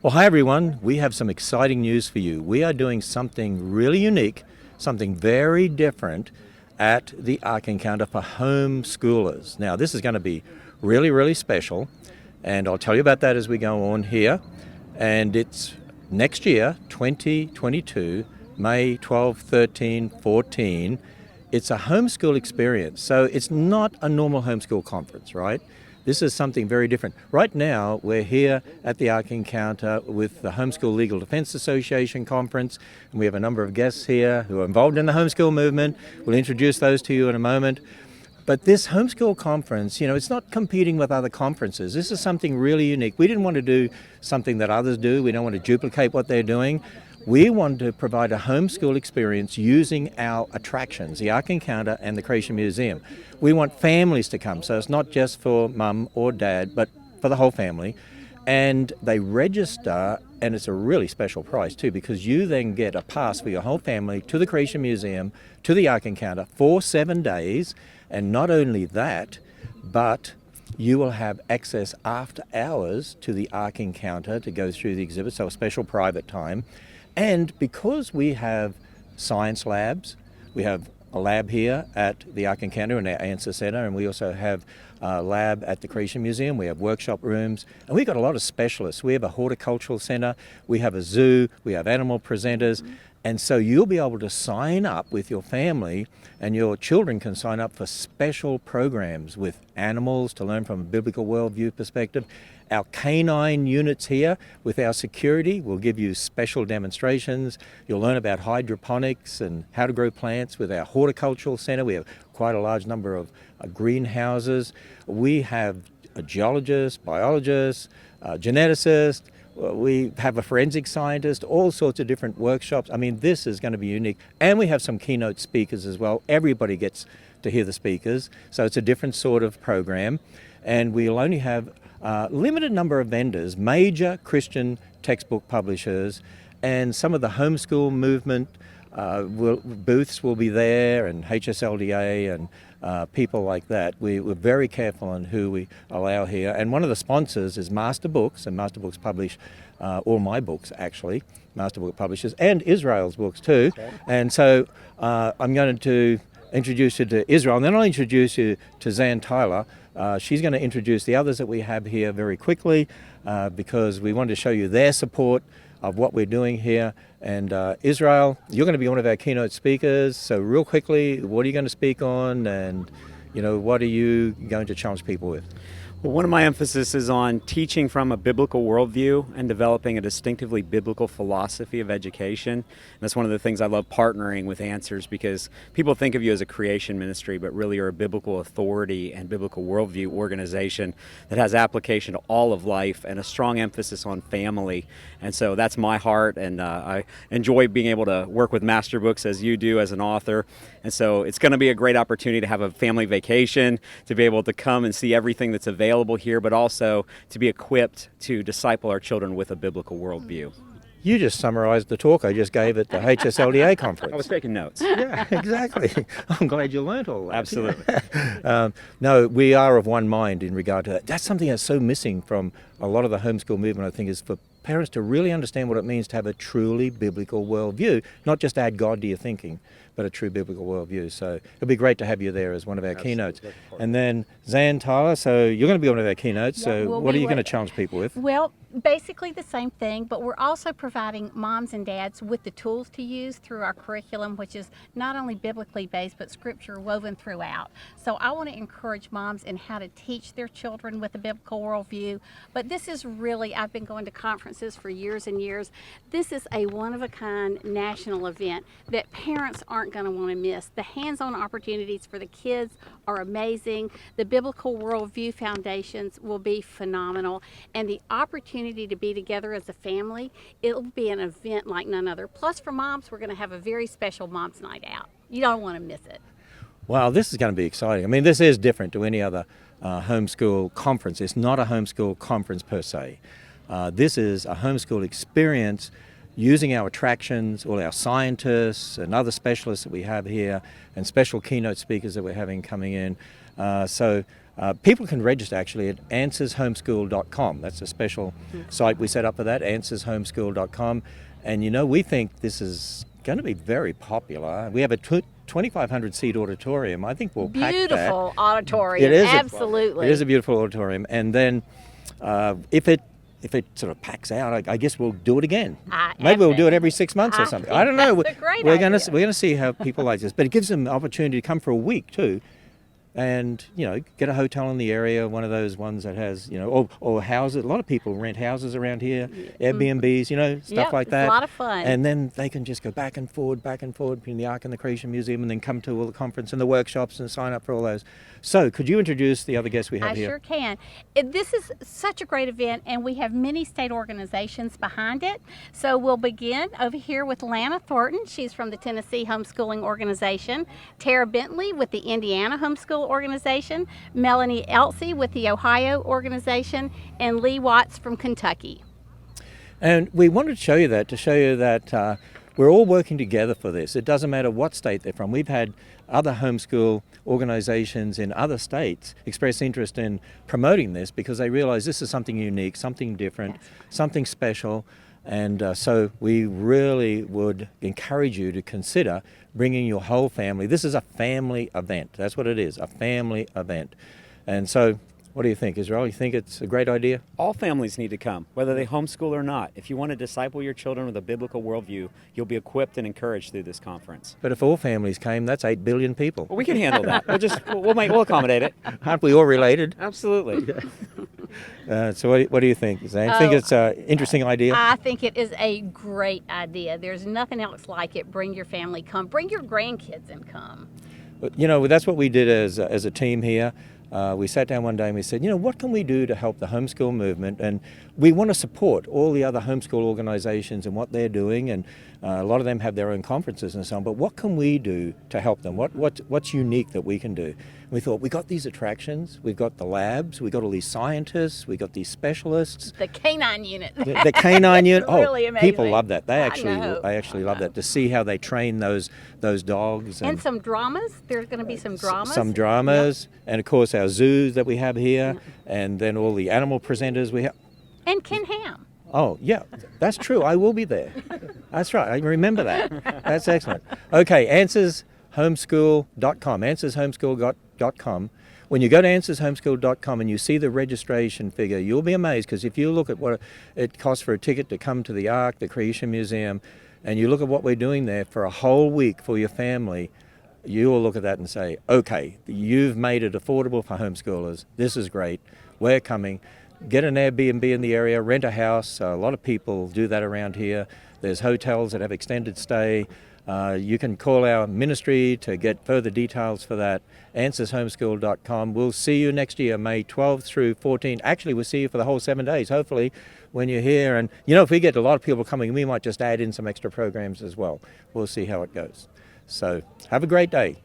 Well, hi everyone. We have some exciting news for you. We are doing something really unique, something very different at the Ark Encounter for homeschoolers. Now, this is going to be really, really special, and I'll tell you about that as we go on here. And it's next year, 2022, May 12, 13, 14. It's a homeschool experience. So it's not a normal homeschool conference, right? This is something very different. Right now, we're here at the Ark Encounter with the Homeschool Legal Defense Association Conference, and we have a number of guests here who are involved in the homeschool movement. We'll introduce those to you in a moment. But this homeschool conference, it's not competing with other conferences. This is something really unique. We didn't want to do something that others do. We don't want to duplicate what they're doing. We want to provide a homeschool experience using our attractions, the Ark Encounter and the Creation Museum. We want families to come, so it's not just for mum or dad, but for the whole family. And they register, and it's a really special price too, because you then get a pass for your whole family to the Creation Museum, to the Ark Encounter for 7 days. And not only that, but you will have access after hours to the Ark Encounter to go through the exhibit, so a special private time. And because we have science labs, we have a lab here at the Ark Encounter in our Answer Center, and we also have a lab at the Creation Museum. We have workshop rooms, and we've got a lot of specialists. We have a horticultural center, we have a zoo, we have animal presenters, and so you'll be able to sign up with your family, and your children can sign up for special programs with animals to learn from a biblical worldview perspective. Our canine units here with our security will give you special demonstrations. You'll learn about hydroponics and how to grow plants with our horticultural center. We have quite a large number of greenhouses. We have a geologist, biologist, geneticist. We have a forensic scientist, all sorts of different workshops. I mean, this is going to be unique. And we have some keynote speakers as well. Everybody gets to hear the speakers. So it's a different sort of program. And we'll only have a limited number of vendors, major Christian textbook publishers, and some of the homeschool movement booths will be there, and HSLDA and people like that. We're very careful on who we allow here. And one of the sponsors is Master Books, and Master Books publish all my books, actually, Master Book Publishers, and Israel's books too. Okay. And so I'm going to introduce you to Israel, and then I'll introduce you to Zan Tyler. She's going to introduce the others that we have here very quickly because we wanted to show you their support of what we're doing here. And Israel, you're going to be one of our keynote speakers. So real quickly, what are you going to speak on, and what are you going to challenge people with? Well, one of my emphasis is on teaching from a biblical worldview and developing a distinctively biblical philosophy of education. And that's one of the things I love partnering with Answers, because people think of you as a creation ministry, but really you're a biblical authority and biblical worldview organization that has application to all of life and a strong emphasis on family. And so that's my heart, and I enjoy being able to work with Master Books as you do as an author. And so it's going to be a great opportunity to have a family vacation, to be able to come and see everything that's available here, but also to be equipped to disciple our children with a biblical worldview. You just summarized the talk I just gave at the HSLDA conference. I was taking notes. Yeah, exactly. I'm glad you learned all that. Absolutely. No, we are of one mind in regard to that. That's something that's so missing from a lot of the homeschool movement, I think, is for parents to really understand what it means to have a truly biblical worldview, not just add God to your thinking, but a true biblical worldview. So it'll be great to have you there as one of our keynotes. And then Zan Tyler, so you're going to be one of our keynotes, so what are you going to challenge people with? Well, basically the same thing, but we're also providing moms and dads with the tools to use through our curriculum, which is not only biblically based, but scripture woven throughout. So I want to encourage moms in how to teach their children with a biblical worldview. But this is really, I've been going to conferences for years and years. This is a one-of-a-kind national event that parents aren't going to want to miss. The hands-on opportunities for the kids are amazing. The Biblical Worldview Foundations will be phenomenal. And the opportunity to be together as a family, it'll be an event like none other. Plus for moms, we're going to have a very special Mom's Night Out. You don't want to miss it. Wow, this is going to be exciting. I mean, this is different to any other homeschool conference. It's not a homeschool conference per se. This is a homeschool experience using our attractions, all our scientists and other specialists that we have here, and special keynote speakers that we're having coming in. So People can register actually at answershomeschool.com. That's a special site we set up for that, answershomeschool.com. And we think this is going to be very popular. We have a 2,500 seat auditorium. I think we'll pack that. Beautiful auditorium. It is Absolutely. It is a beautiful auditorium. And then if it sort of packs out, I guess we'll do it again. Maybe we'll do it every 6 months or something. I don't know. That's a great we're idea. going to see how people like this, but it gives them an opportunity to come for a week too, and get a hotel in the area, one of those ones that has or houses. A lot of people rent houses around here, Airbnbs, stuff Yep, like it's that. a lot of fun. And then they can just go back and forward between the Ark and the Creation Museum, and then come to all the conference and the workshops and sign up for all those. So, could you introduce the other guests we have I here? sure can. This is such a great event, and we have many state organizations behind it. So we'll begin over here with Lana Thornton. She's from the Tennessee Homeschooling Organization. Tara Bentley with the Indiana Homeschool Organization. Melanie Elsey with the Ohio Organization. And Lee Watts from Kentucky. And we wanted to show you that we're all working together for this. It doesn't matter what state they're from. We've had other homeschool organizations in other states express interest in promoting this because they realize this is something unique, something different, something special. And so we really would encourage you to consider bringing your whole family. This is a family event. That's what it is, a family event. And so what do you think, Israel? You think it's a great idea? All families need to come, whether they homeschool or not. If you want to disciple your children with a biblical worldview, you'll be equipped and encouraged through this conference. But if all families came, that's 8 billion people. Well, we can handle that. We'll accommodate it. Aren't we all related? Absolutely. So what do you think, Zane? Think it's an interesting idea? I think it is a great idea. There's nothing else like it. Bring your family, come. Bring your grandkids and come. That's what we did as a team here. We sat down one day and we said, what can we do to help the homeschool movement? And we want to support all the other homeschool organizations and what they're doing. And a lot of them have their own conferences and so on. But what can we do to help them? What's unique that we can do? And we thought, we got these attractions. We've got the labs. We've got all these scientists. We've got these specialists. The canine unit. The canine unit. Really amazing. People love that. They know. actually love that, to see how they train those dogs. And some dramas. There's going to be some dramas. Some dramas. Yep. And of course our zoos that we have here. Yep. And then all the animal presenters we have. And Ken Ham. Oh, yeah, that's true. I will be there. That's right. I remember that. That's excellent. Okay, answershomeschool.com, answershomeschool.com. When you go to answershomeschool.com and you see the registration figure, you'll be amazed, because if you look at what it costs for a ticket to come to the Ark, the Creation Museum, and you look at what we're doing there for a whole week for your family, you will look at that and say, okay, you've made it affordable for homeschoolers. This is great. We're coming. Get an Airbnb in the area, rent a house. A lot of people do that around here. There's hotels that have extended stay. You can call our ministry to get further details for that, answershomeschool.com. We'll see you next year, May 12th through 14th. Actually, we'll see you for the whole 7 days, hopefully, when you're here. And, if we get a lot of people coming, we might just add in some extra programs as well. We'll see how it goes. So have a great day.